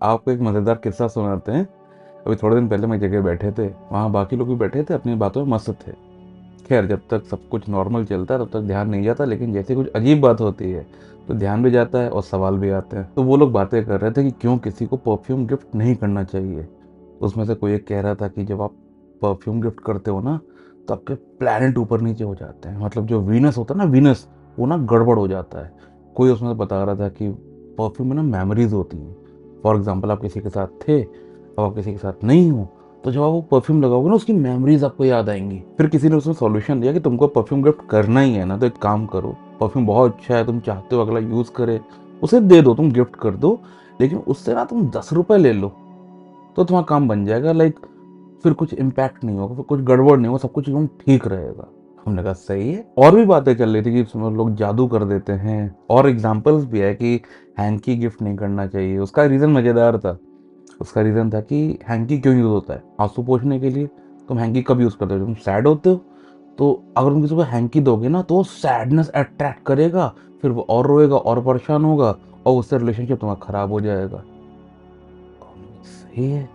आपको एक मज़ेदार किस्सा सुनाते हैं। अभी थोड़े दिन पहले मैं एक जगह बैठे थे, वहाँ बाकी लोग भी बैठे थे, अपनी बातों में मस्त थे। खैर, जब तक सब कुछ नॉर्मल चलता है तब तक ध्यान नहीं जाता, लेकिन जैसे कुछ अजीब बात होती है तो ध्यान भी जाता है और सवाल भी आते हैं। तो वो लोग बातें कर रहे थे कि क्यों किसी को परफ्यूम गिफ्ट नहीं करना चाहिए। उसमें से कोई एक कह रहा था कि जब आप परफ्यूम गिफ्ट करते हो ना, तो आपके प्लैनेट ऊपर नीचे हो जाते हैं, मतलब जो वीनस होता है ना, वीनस, वो ना गड़बड़ हो जाता है। कोई उसमें से बता रहा था कि परफ्यूम में ना मेमोरीज होती हैं। फॉर एग्जाम्पल, आप किसी के साथ थे, अब आप किसी के साथ नहीं हो, तो जब आप वो परफ्यूम लगाओगे ना, उसकी मेमोरीज आपको याद आएंगी। फिर किसी ने उसमें सॉल्यूशन दिया कि तुमको परफ्यूम गिफ्ट करना ही है ना, तो एक काम करो, परफ्यूम बहुत अच्छा है, तुम चाहते हो अगला यूज़ करे, उसे दे दो, तुम गिफ्ट कर दो, लेकिन उससे ना तुम 10 रुपए ले लो, तो तुम्हारा काम बन जाएगा। लाइक, फिर कुछ इम्पैक्ट नहीं होगा, फिर कुछ गड़बड़ नहीं होगा, सब कुछ एकदम ठीक रहेगा। हमने कहा सही है। और भी बातें चल रही थी कि इसमें लोग जादू कर देते हैं, और एग्जाम्पल्स भी है कि हैंकी गिफ्ट नहीं करना चाहिए। उसका रीज़न मज़ेदार था। उसका रीज़न था कि हैंकी क्यों यूज़ होता है, आंसू पोंछने के लिए। तुम हैंकी कब यूज़ करते हो, तुम सैड होते हो, तो अगर तुम किसी को हैंकी दोगे ना, तो वो सैडनेस अट्रैक्ट करेगा, फिर वो और रोएगा और परेशान होगा, और उससे रिलेशनशिप तुम्हारा खराब हो जाएगा। सही है।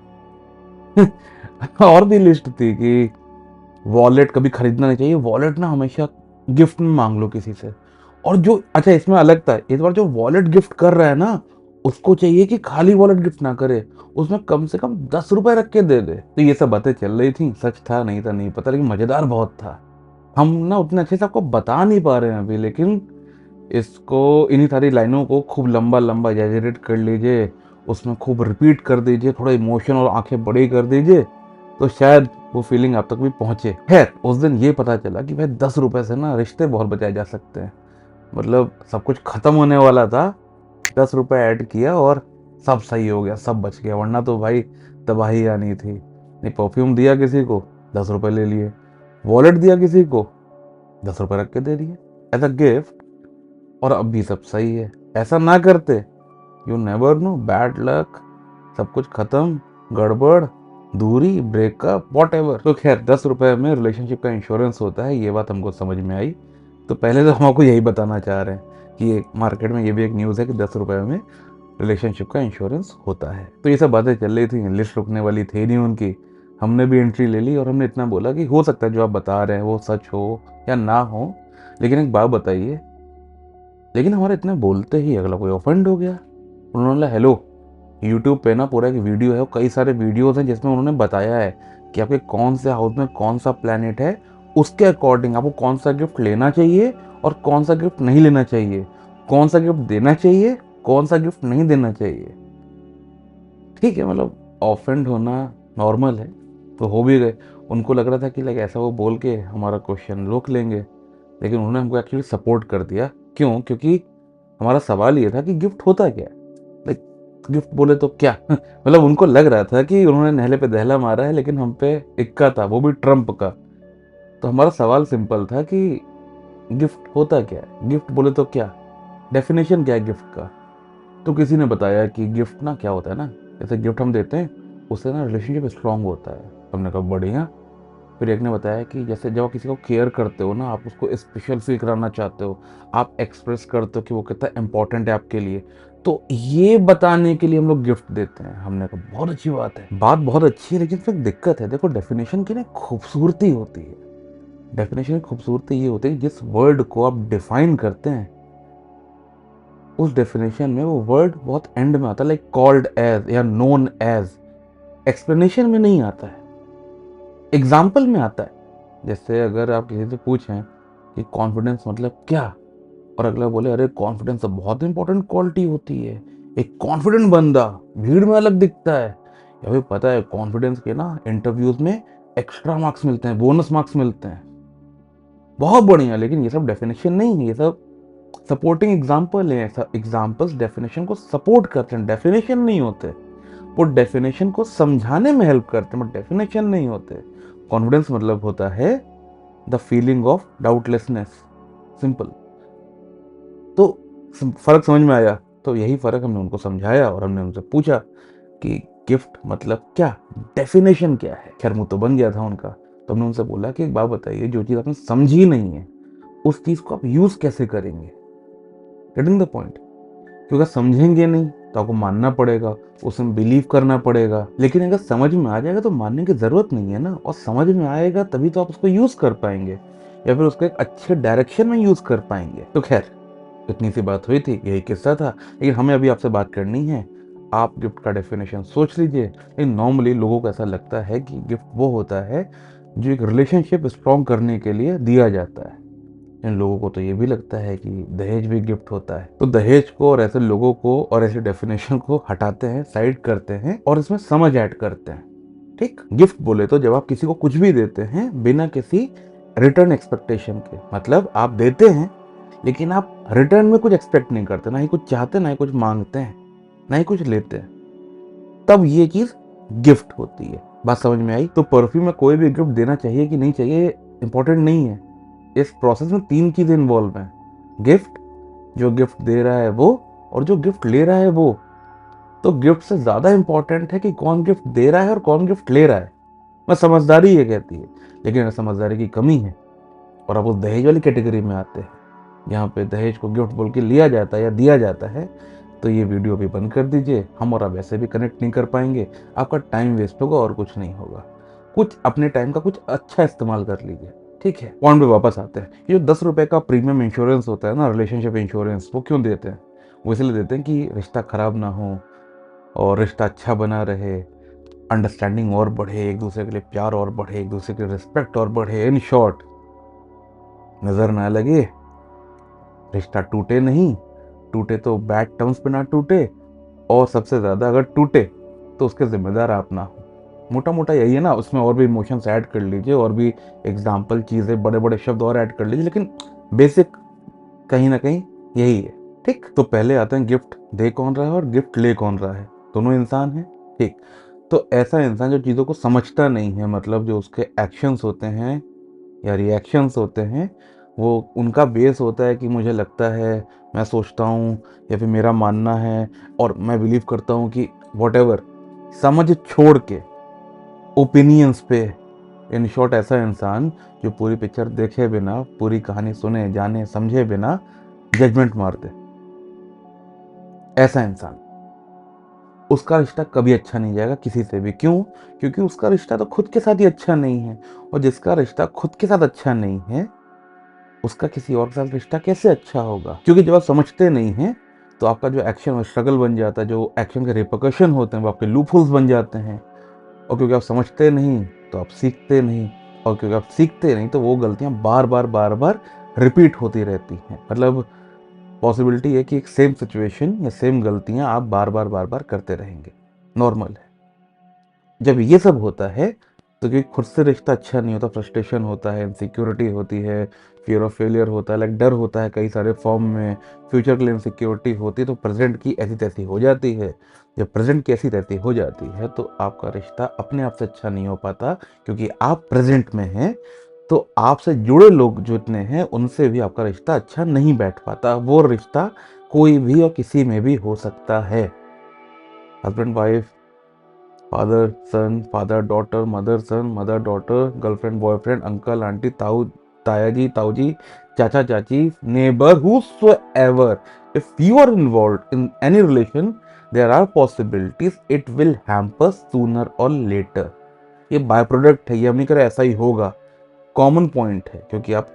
और भी लिस्ट थी कि वॉलेट कभी खरीदना नहीं चाहिए, वॉलेट ना हमेशा गिफ्ट में मांग लो किसी से। और जो अच्छा, इसमें अलग था, इस बार जो वॉलेट गिफ्ट कर रहा है ना, उसको चाहिए कि खाली वॉलेट गिफ्ट ना करे, उसमें कम से कम 10 रुपए रख के दे दे। तो ये सब बातें चल रही थी, सच था नहीं था नहीं पता, लेकिन मजेदार बहुत था। हम ना उतने अच्छे से आपको बता नहीं पा रहे हैं अभी, लेकिन इसको, इन्हीं सारी लाइनों को खूब लंबा लंबा एग्जैजरेट कर लीजिए, उसमें खूब रिपीट कर दीजिए, थोड़ा इमोशन और आंखें बड़ी कर दीजिए, तो शायद वो फीलिंग आप तक भी पहुंचे। खैर, उस दिन ये पता चला कि भाई 10 रुपए से ना रिश्ते बहुत बचाए जा सकते हैं। मतलब सब कुछ खत्म होने वाला था, 10 रुपए ऐड किया और सब सही हो गया, सब बच गया, वरना तो भाई तबाही आनी थी। नहीं, परफ्यूम दिया किसी को, 10 रुपए ले लिए, वॉलेट दिया किसी को, 10 रुपए रख के दे दिए एज अ गिफ्ट, और अब भी सब सही है। ऐसा ना करते, you never know, bad luck, सब कुछ खत्म, गड़बड़, दूरी, ब्रेकअप, वॉट एवर। तो खैर, 10 रुपए में रिलेशनशिप का इंश्योरेंस होता है, ये बात हमको समझ में आई। तो पहले तो हम आपको यही बताना चाह रहे हैं कि एक मार्केट में ये भी एक न्यूज़ है कि 10 रुपए में रिलेशनशिप का इंश्योरेंस होता है। तो ये सब बातें चल रही थी, लिस्ट रुकने वाली थी नहीं उनकी। हमने भी एंट्री ले ली और हमने इतना बोला कि हो सकता है जो आप बता रहे हैं वो सच हो या ना हो, लेकिन एक बात बताइए। लेकिन हमारे इतने बोलते ही अगला कोई ऑफेंड हो गया। उन्होंने बोला, हेलो, यूट्यूब पे ना पूरा एक वीडियो है, कई सारे वीडियोस हैं जिसमें उन्होंने बताया है कि आपके कौन से हाउस में कौन सा प्लैनेट है, उसके अकॉर्डिंग आपको कौन सा गिफ्ट लेना चाहिए और कौन सा गिफ्ट नहीं लेना चाहिए, कौन सा गिफ्ट देना चाहिए, कौन सा गिफ्ट नहीं देना चाहिए। ठीक है, मतलब ऑफेंड होना नॉर्मल है, तो हो भी गए। उनको लग रहा था कि लाइक ऐसा वो बोल के हमारा क्वेश्चन रोक लेंगे, लेकिन उन्होंने हमको एक्चुअली सपोर्ट कर दिया। क्यों? क्योंकि हमारा सवाल ये था कि गिफ्ट होता क्या है। लाइक, गिफ्ट बोले तो क्या? मतलब उनको लग रहा था कि उन्होंने नहले पे दहला मारा है, लेकिन हम पे इक्का था, वो भी ट्रम्प का। तो हमारा सवाल सिंपल था कि गिफ्ट होता क्या है, गिफ्ट बोले तो क्या, डेफिनेशन क्या है गिफ्ट का। तो किसी ने बताया कि गिफ्ट ना क्या होता है ना, जैसे गिफ्ट हम देते हैं, उससे ना रिलेशनशिप स्ट्रांग होता है। हमने कहा बढ़िया। फिर एक ने बताया कि जैसे जब आप किसी को केयर करते हो ना, आप उसको स्पेशल फील कराना चाहते हो, आप एक्सप्रेस करते हो कि वो कितना इंपॉर्टेंट है आपके लिए, तो ये बताने के लिए हम लोग गिफ्ट देते हैं। हमने कहा बहुत अच्छी बात है, बात बहुत अच्छी है, लेकिन फिर दिक्कत है। देखो, डेफिनेशन की ना खूबसूरती होती है। डेफिनेशन की खूबसूरती ये होती है कि जिस वर्ड को आप डिफाइन करते हैं, उस डेफिनेशन में वो वर्ड बहुत एंड में आता है, लाइक कॉल्ड एज या नोन एज। एक्सप्लेनेशन में नहीं आता है, एग्जाम्पल में आता है। जैसे अगर आप किसी से पूछें कि कॉन्फिडेंस मतलब क्या, और अगला बोले अरे कॉन्फिडेंस तो बहुत इंपॉर्टेंट क्वालिटी होती है, एक कॉन्फिडेंट बंदा भीड़ में अलग दिखता है। या फिर पता है, कॉन्फिडेंस के ना इंटरव्यूज में एक्स्ट्रा मार्क्स मिलते हैं, बोनस मार्क्स मिलते हैं। बहुत बढ़िया, लेकिन ये सब डेफिनेशन नहीं है, ये सब सपोर्टिंग एग्जाम्पल है। एग्जाम्पल्स डेफिनेशन को सपोर्ट करते हैं, डेफिनेशन नहीं होते। वो डेफिनेशन को समझाने में हेल्प करते हैं, बट डेफिनेशन नहीं होते। कॉन्फिडेंस मतलब होता है द फीलिंग ऑफ डाउटलेसनेस, सिंपल। तो फर्क समझ में आया। तो यही फर्क हमने उनको समझाया, और हमने उनसे पूछा कि गिफ्ट मतलब क्या, डेफिनेशन क्या है। खैर, मुंह तो बन गया था उनका। तो हमने उनसे बोला कि एक बात बताइए, जो चीज़ आपने समझी नहीं है, उस चीज़ को आप यूज़ कैसे करेंगे। Getting the point? क्योंकि समझेंगे नहीं तो आपको मानना पड़ेगा, उसमें बिलीव करना पड़ेगा। लेकिन अगर समझ में आ जाएगा तो मानने की ज़रूरत नहीं है ना, और समझ में आएगा तभी तो आप उसको यूज़ कर पाएंगे या फिर उसको एक अच्छे डायरेक्शन में यूज़ कर पाएंगे। तो खैर, इतनी सी बात हुई थी, यही किस्सा था। लेकिन हमें अभी आपसे बात करनी है, आप गिफ्ट का डेफिनेशन सोच लीजिए। लेकिन नॉर्मली लोगों को ऐसा लगता है कि गिफ्ट वो होता है जो एक रिलेशनशिप स्ट्रॉन्ग करने के लिए दिया जाता है। इन लोगों को तो ये भी लगता है कि दहेज भी गिफ्ट होता है। तो दहेज को और ऐसे लोगों को और ऐसे डेफिनेशन को हटाते हैं, साइड करते हैं और इसमें समझ ऐड करते हैं। ठीक, गिफ्ट बोले तो जब आप किसी को कुछ भी देते हैं बिना किसी रिटर्न एक्सपेक्टेशन के, मतलब आप देते हैं लेकिन आप रिटर्न में कुछ एक्सपेक्ट नहीं करते, ना ही कुछ चाहते, ना ही कुछ मांगते हैं, ना ही कुछ लेते हैं, तब ये चीज गिफ्ट होती है। बात समझ में आई? तो परफ्यूम में कोई भी गिफ्ट देना चाहिए कि नहीं चाहिए इंपॉर्टेंट नहीं है। इस प्रोसेस में 3 चीजें इन्वॉल्व हैं, गिफ्ट, जो गिफ्ट दे रहा है वो, और जो गिफ्ट ले रहा है वो। तो गिफ्ट से ज्यादा इंपॉर्टेंट है कि कौन गिफ्ट दे रहा है और कौन गिफ्ट ले रहा है। मैं समझदारी ये कहती है, लेकिन समझदारी की कमी है और आप उस दहेज वाली कैटेगरी में आते हैं। यहाँ पे दहेज को गिफ्ट बोल के लिया जाता है या दिया जाता है, तो ये वीडियो भी बंद कर दीजिए। हम और आप ऐसे भी कनेक्ट नहीं कर पाएंगे, आपका टाइम वेस्ट होगा और कुछ नहीं होगा। कुछ अपने टाइम का कुछ अच्छा इस्तेमाल कर लीजिए, ठीक है? पॉइंट पे वापस आते हैं। ये जो 10 रुपए का प्रीमियम इंश्योरेंस होता है ना, रिलेशनशिप इंश्योरेंस, वो क्यों देते हैं? वो इसलिए देते हैं कि रिश्ता खराब ना हो और रिश्ता अच्छा बना रहे, अंडरस्टैंडिंग और बढ़े, एक दूसरे के लिए प्यार और बढ़े, एक दूसरे की रिस्पेक्ट और बढ़े। इन शॉर्ट, नजर ना लगे, रिश्ता टूटे नहीं, टूटे तो बैड टर्म्स पे ना टूटे, और सबसे ज्यादा अगर टूटे तो उसके जिम्मेदार आप ना हो। मोटा मोटा यही है ना, उसमें और भी इमोशंस ऐड कर लीजिए और भी एग्जाम्पल चीजें, बड़े बड़े शब्द और ऐड कर लीजिए, लेकिन बेसिक कहीं ना कहीं यही है। ठीक, तो पहले आते हैं गिफ्ट दे कौन रहा है और गिफ्ट ले कौन रहा है। दोनों इंसान हैं। ठीक, तो ऐसा इंसान जो चीज़ों को समझता नहीं है, मतलब जो उसके एक्शंस होते हैं या रिएक्शंस होते हैं, वो उनका बेस होता है कि मुझे लगता है, मैं सोचता हूँ, या फिर मेरा मानना है और मैं बिलीव करता हूँ कि वॉटेवर, समझ छोड़ के ओपिनियंस पे। इन शॉर्ट, ऐसा इंसान जो पूरी पिक्चर देखे बिना, पूरी कहानी सुने जाने समझे बिना जजमेंट मार दे, ऐसा इंसान, उसका रिश्ता कभी अच्छा नहीं जाएगा किसी से भी। क्यों? क्योंकि उसका रिश्ता तो खुद के साथ ही अच्छा नहीं है, और जिसका रिश्ता खुद के साथ अच्छा नहीं है उसका किसी और के साथ रिश्ता कैसे अच्छा होगा? क्योंकि जब आप समझते नहीं हैं तो आपका जो एक्शन स्ट्रगल बन जाता है, जो एक्शन के रिपरकशन होते हैं वो आपके लूप होल्स बन जाते हैं। और क्योंकि आप समझते नहीं तो आप सीखते नहीं, और क्योंकि आप सीखते नहीं तो वो गलतियां बार बार रिपीट होती रहती हैं। मतलब पॉसिबिलिटी है कि एक सेम सिचुएशन या सेम गलतियां आप बार बार करते रहेंगे, नॉर्मल है। जब ये सब होता है तो क्योंकि खुद से रिश्ता अच्छा नहीं होता, फ्रस्ट्रेशन होता है, इनसिक्योरिटी होती है, फियर ऑफ फेलियर होता है, लाइक डर होता है कई सारे फॉर्म में, फ्यूचर के लिए इनसिक्योरिटी होती है, तो प्रेजेंट की ऐसी तैसी हो जाती है। जब प्रेजेंट की ऐसी तैसी हो जाती है तो आपका रिश्ता अपने आप से अच्छा नहीं हो पाता, क्योंकि आप प्रेजेंट में हैं। तो आपसे जुड़े लोग जितने हैं उनसे भी आपका रिश्ता अच्छा नहीं बैठ पाता। वो रिश्ता कोई भी और किसी में भी हो सकता है, husband wife, father son, father daughter, mother son, mother daughter, girlfriend boyfriend, uncle aunty, ताऊ तायाजी ताऊजी, चाचा चाची, neighbour, whosoever. If you are involved in any relation, there are possibilities it will hamper sooner or later. ये by product है, ये हम नहीं कर रहे ऐसा ही होगा, कॉमन पॉइंट है। क्योंकि आप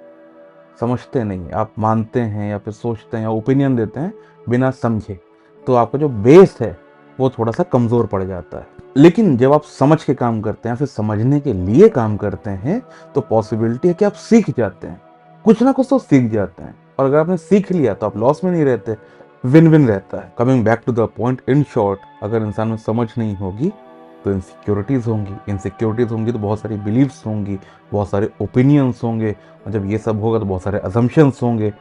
समझते नहीं, आप मानते हैं या फिर सोचते हैं या ओपिनियन देते हैं बिना समझे, तो आपका जो बेस है वो थोड़ा सा कमजोर पड़ जाता है। लेकिन जब आप समझ के काम करते हैं, फिर समझने के लिए काम करते हैं, तो पॉसिबिलिटी है कि आप सीख जाते हैं, कुछ ना कुछ तो सीख जाते हैं। और अगर आपने सीख लिया तो आप लॉस में नहीं रहते, विन विन रहता है। Coming back to the point, in short, अगर इंसान में समझ नहीं होगी तो इनसिक्योरिटीज होंगी, इनसिक्योरिटीज होंगी तो बहुत सारी बिलीव्स होंगी, बहुत सारे ओपिनियंस होंगे, और जब ये सब होगा तो बहुत सारे अजम्पशंस होंगे,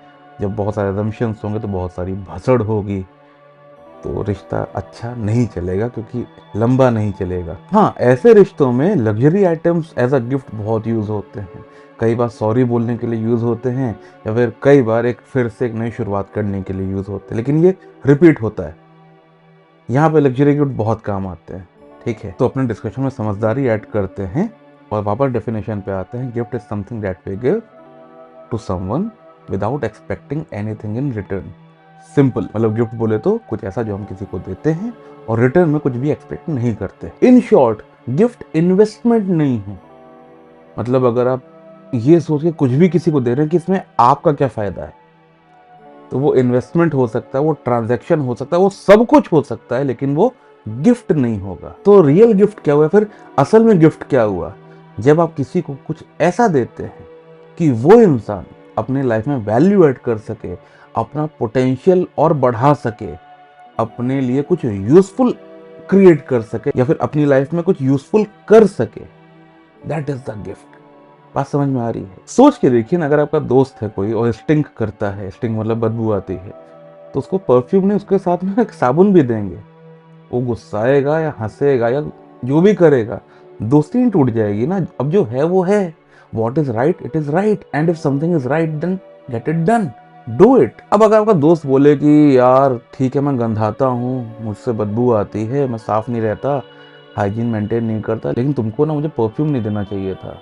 जब बहुत सारे अजम्पशंस होंगे तो बहुत सारी भसड़ होगी, तो रिश्ता अच्छा नहीं चलेगा, क्योंकि लंबा नहीं चलेगा। हाँ, ऐसे रिश्तों में luxury items as a gift बहुत यूज होते हैं। कई बार सॉरी बोलने के लिए यूज होते हैं, या फिर कई बार एक फिर से एक नई शुरुआत करने के लिए यूज होते हैं, लेकिन ये रिपीट होता है। यहाँ पे लग्जरी गिफ्ट बहुत काम आते हैं। ठीक है, तो अपने डिस्कशन में समझदारी ऐड करते हैं और वापस डेफिनेशन पे आते हैं। Gift is something that we give to someone without expecting anything in return. Simple, मतलब गिफ्ट बोले तो कुछ ऐसा जो हम किसी को देते हैं और रिटर्न में कुछ भी एक्सपेक्ट नहीं करते। इन शॉर्ट, गिफ्ट इन्वेस्टमेंट नहीं है। मतलब अगर आप ये सोच के कुछ भी किसी को दे रहे हैं कि इसमें आपका क्या फायदा है, तो वो इन्वेस्टमेंट हो सकता है, वो ट्रांजैक्शन हो सकता है, वो सब कुछ हो सकता है, लेकिन वो गिफ्ट नहीं होगा। तो रियल गिफ्ट क्या हुआ, फिर असल में गिफ्ट क्या हुआ? जब आप किसी को कुछ ऐसा देते हैं कि वो इंसान अपने लाइफ में वैल्यू ऐड कर सके, अपना पोटेंशियल और बढ़ा सके, अपने लिए कुछ यूजफुल क्रिएट कर सके, या फिर अपनी लाइफ में कुछ यूजफुल कर सके, दैट इज द गिफ्ट। बात समझ में आ रही है? सोच के देखिए ना, अगर आपका दोस्त है कोई और स्टिंक करता है, स्टिंक मतलब बदबू आती है, तो उसको परफ्यूम नहीं, उसके साथ में एक साबुन भी देंगे, वो गुस्साएगा या हंसेगा या जो भी करेगा, दोस्ती नहीं टूट जाएगी ना। अब जो है वो है, what is right it is right, and if something is right then get it done, do it. अब अगर आपका दोस्त बोले कि यार ठीक है, मैं गंधाता हूँ, मुझसे बदबू आती है, मैं साफ नहीं रहता, हाइजीन मेंटेन नहीं करता, लेकिन तुमको ना मुझे परफ्यूम नहीं देना चाहिए था,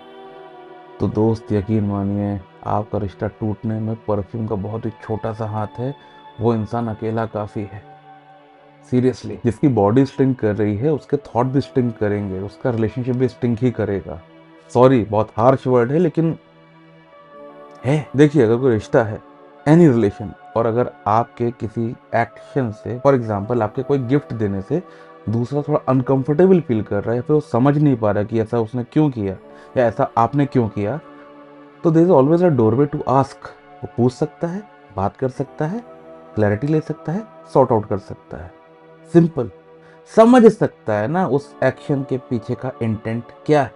तो दोस्त यकीन मानिए, आपका रिश्ता टूटने में परफ्यूम का बहुत ही छोटा सा हाथ है। वो इंसान अकेला काफी है। सीरियसली, जिसकी बॉडी स्टिंग कर रही है उसके थॉट भी स्टिंग करेंगे, उसका रिलेशनशिप भी स्टिंग ही करेगा। सॉरी, बहुत हार्श वर्ड है, लेकिन है। देखिए, अगर कोई रिश्ता है, एनी रिलेशन, और अगर आपके किसी एक्शन से, फॉर एग्जाम्पल आपके कोई गिफ्ट देने से दूसरा थोड़ा अनकंफर्टेबल फील कर रहा है, फिर वो समझ नहीं पा रहा कि ऐसा उसने क्यों किया या ऐसा आपने क्यों किया, तो there is always a doorway to ask. वो पूछ सकता है, बात कर सकता है, क्लैरिटी ले सकता है, सॉर्ट आउट कर सकता है। सिंपल, समझ सकता है ना उस एक्शन के पीछे का इंटेंट क्या है,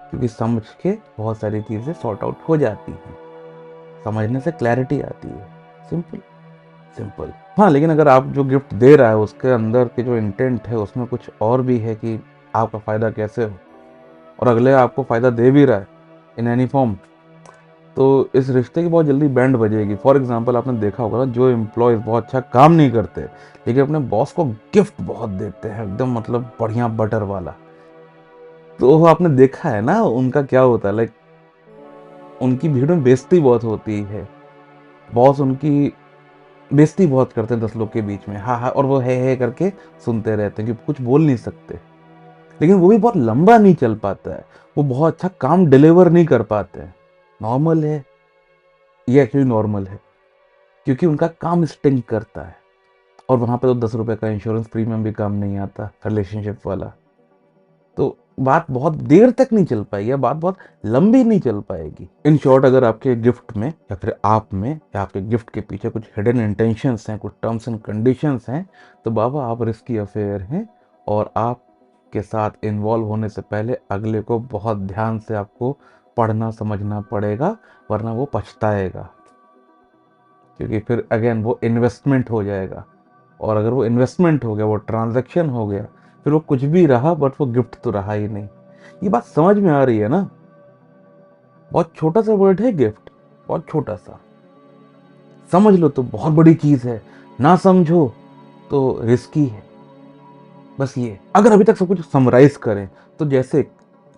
क्योंकि समझ के बहुत सारी चीजें सॉर्ट आउट हो जाती हैं, समझने से क्लैरिटी आती है। Simple simple. हाँ, लेकिन अगर आप जो गिफ्ट दे रहा है उसके अंदर के जो इंटेंट है उसमें कुछ और भी है कि आपका फायदा कैसे हो, और अगले आपको फायदा दे भी रहा है इन एनी फॉर्म, तो इस रिश्ते की बहुत जल्दी बैंड बजेगी। फॉर एग्जाम्पल, आपने देखा होगा ना, जो एम्प्लॉयज बहुत अच्छा काम नहीं करते लेकिन अपने बॉस को गिफ्ट बहुत देते हैं, एकदम मतलब बढ़िया बटर वाला, तो वो आपने देखा है ना उनका क्या होता है, लाइक उनकी भीड़ में बेइज्जती बहुत होती है। बॉस उनकी बेइज्जती बहुत करते हैं 10 लोग के बीच में, हाँ हाँ, और वो है करके सुनते रहते हैं, क्योंकि कुछ बोल नहीं सकते। लेकिन वो भी बहुत लंबा नहीं चल पाता है, वो बहुत अच्छा काम डिलीवर नहीं कर पाते हैं। नॉर्मल है, ये एक्चुअली नॉर्मल है, क्योंकि उनका काम स्टिंग करता है, और वहां पे तो 10 रुपए का इंश्योरेंस प्रीमियम भी काम नहीं आता रिलेशनशिप वाला। तो बात बहुत देर तक नहीं चल पाएगी, या बात बहुत लंबी नहीं चल पाएगी। इन शॉर्ट, अगर आपके गिफ्ट में या फिर आप में या आपके गिफ्ट के पीछे कुछ हिडन इंटेंशंस हैं, कुछ टर्म्स एंड कंडीशंस हैं, तो बाबा आप रिस्की अफेयर हैं, और आपके साथ इन्वॉल्व होने से पहले अगले को बहुत ध्यान से आपको पढ़ना समझना पड़ेगा, वरना वो पछताएगा, क्योंकि फिर अगेन वो इन्वेस्टमेंट हो जाएगा, और अगर वो इन्वेस्टमेंट हो गया, वो ट्रांजैक्शन हो गया, फिर वो कुछ भी रहा बट वो गिफ्ट तो रहा ही नहीं। ये बात समझ में आ रही है ना? बहुत छोटा सा वर्ड है गिफ्ट, बहुत छोटा सा। समझ लो तो बहुत बड़ी चीज है, ना समझो तो रिस्की है। बस ये, अगर अभी तक सब कुछ समराइज करें, तो जैसे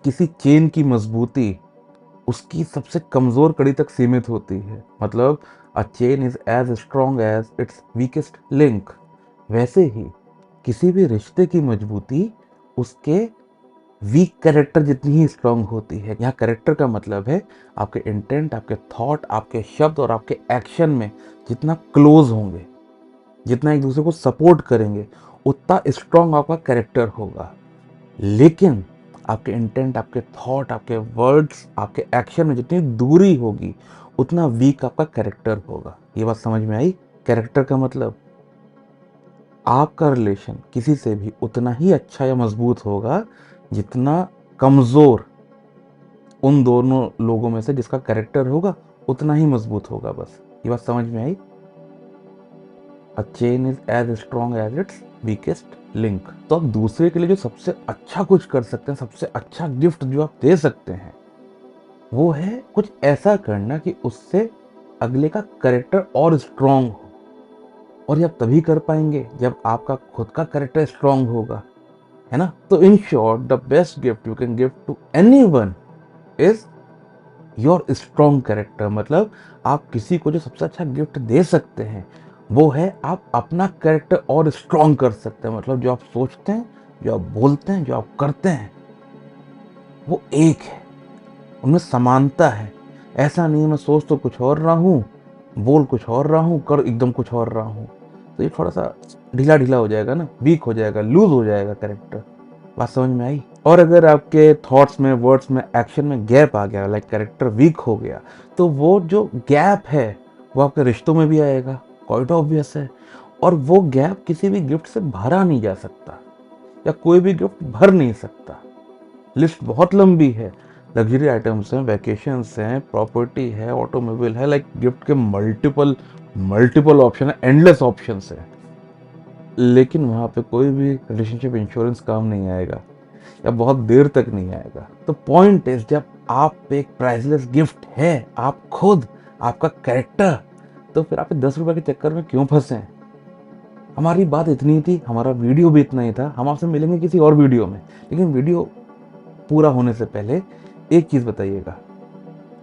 किसी चेन की मजबूती उसकी सबसे कमजोर कड़ी तक सीमित होती है, मतलब a chain is as strong as its weakest link, वैसे ही किसी भी रिश्ते की मजबूती उसके वीक कैरेक्टर जितनी ही स्ट्रांग होती है। यहाँ कैरेक्टर का मतलब है आपके इंटेंट, आपके थॉट, आपके शब्द और आपके एक्शन में जितना क्लोज होंगे, जितना एक दूसरे को सपोर्ट करेंगे, उतना स्ट्रांग आपका कैरेक्टर होगा। लेकिन आपके इंटेंट, आपके थॉट, आपके वर्ड्स, आपके एक्शन में जितनी दूरी होगी, उतना वीक आपका कैरेक्टर होगा। ये बात समझ में आई? कैरेक्टर का मतलब आपका रिलेशन किसी से भी उतना ही अच्छा या मजबूत होगा जितना कमजोर उन दोनों लोगों में से जिसका कैरेक्टर होगा उतना ही मजबूत होगा। बस ये बात समझ में आई? A chain is as strong as its weakest link. तो आप दूसरे के लिए जो सबसे अच्छा कुछ कर सकते हैं, सबसे अच्छा गिफ्ट जो आप दे सकते हैं, वो है कुछ ऐसा करना कि उससे अगले का कैरेक्टर और स्ट्रॉन्ग हो। और ये आप तभी कर पाएंगे जब आपका खुद का कैरेक्टर स्ट्रॉन्ग होगा, है ना? तो in short, the best gift you can give to anyone is your strong character, मतलब आप किसी को जो सबसे अच्छा गिफ्ट दे सकते हैं वो है आप अपना कैरेक्टर और स्ट्रॉन्ग कर सकते हैं। मतलब जो आप सोचते हैं, जो आप बोलते हैं, जो आप करते हैं, वो एक है, उनमें समानता है। ऐसा नहीं है मैं सोच तो कुछ और रहा हूँ, बोल कुछ और रहा हूँ, कर एकदम कुछ और रहा हूँ। तो ये थोड़ा सा ढीला ढीला हो जाएगा ना, वीक हो जाएगा, लूज हो जाएगा कैरेक्टर। बात समझ में आई? और अगर आपके थॉट्स में, वर्ड्स में, एक्शन में गैप आ गया, लाइक कैरेक्टर वीक हो गया, तो वो जो गैप है वो आपके रिश्तों में भी आएगा, क्वाइट ऑब्वियस है। और वो गैप किसी भी गिफ्ट से भरा नहीं जा सकता, या कोई भी गिफ्ट भर नहीं सकता। लिस्ट बहुत लंबी है, लग्जरी आइटम्स हैं, वैकेशंस हैं, प्रॉपर्टी है, ऑटोमोबाइल है, लाइक गिफ्ट के मल्टीपल मल्टीपल ऑप्शन है, एंडलेस ऑप्शंस है। लेकिन वहाँ पे कोई भी रिलेशनशिप इंश्योरेंस काम नहीं आएगा, या बहुत देर तक नहीं आएगा। तो पॉइंट इज, जब आप पे एक प्राइसलेस गिफ्ट है, आप खुद, आपका कैरेक्टर, तो फिर आप 10 रुपए के चक्कर में क्यों फंसे? हमारी बात इतनी थी, हमारा वीडियो भी इतना ही था। हम आपसे मिलेंगे किसी और वीडियो में, लेकिन वीडियो पूरा होने से पहले एक चीज़ बताइएगा,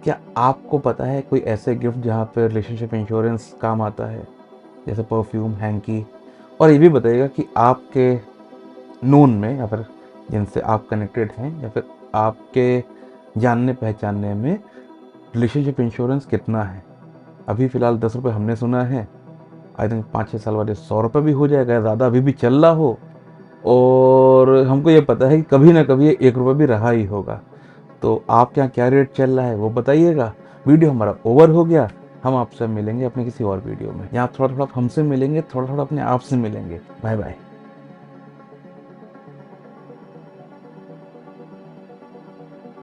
क्या आपको पता है कोई ऐसे गिफ्ट जहाँ पे रिलेशनशिप इंश्योरेंस काम आता है, जैसे परफ्यूम, हैंकी? और ये भी बताइएगा कि आपके नोन में, या फिर जिनसे आप कनेक्टेड हैं, या फिर आपके जानने पहचानने में रिलेशनशिप इंश्योरेंस कितना है? अभी फ़िलहाल 10 रुपये हमने सुना है, आई थिंक 5-6 साल बाद 100 रुपये भी हो जाएगा, ज़्यादा अभी भी चल रहा हो। और हमको ये पता है कि कभी ना कभी ये 1 रुपये भी रहा ही होगा। तो आपके यहाँ क्या रेट चल रहा है वो बताइएगा। वीडियो हमारा ओवर हो गया, हम आपसे मिलेंगे अपने किसी और वीडियो में। यहाँ थोड़ा थोड़ा हमसे मिलेंगे, थोड़ा थोड़ा अपने आप से मिलेंगे। Bye bye.